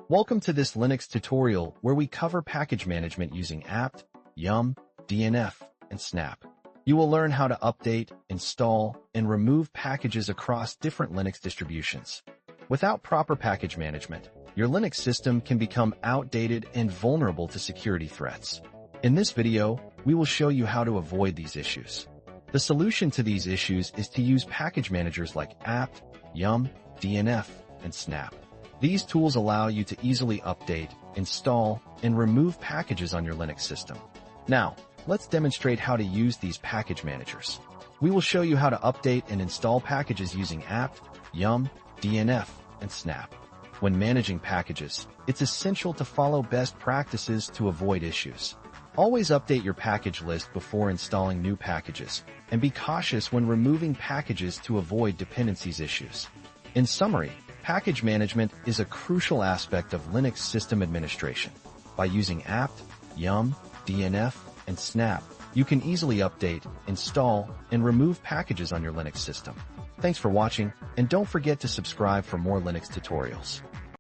Welcome to this Linux tutorial where we cover package management using apt, yum, dnf, and snap. You will learn how to update, install, and remove packages across different Linux distributions. Without proper package management, your Linux system can become outdated and vulnerable to security threats. In this video, we will show you how to avoid these issues. The solution to these issues is to use package managers like apt, yum, dnf, and snap. These tools allow you to easily update, install, and remove packages on your Linux system. Now, let's demonstrate how to use these package managers. We will show you how to update and install packages using apt, yum, dnf, and snap. When managing packages, it's essential to follow best practices to avoid issues. Always update your package list before installing new packages, and be cautious when removing packages to avoid dependencies issues. In summary, package management is a crucial aspect of Linux system administration. By using apt, yum, dnf, and snap, you can easily update, install, and remove packages on your Linux system. Thanks for watching, and don't forget to subscribe for more Linux tutorials.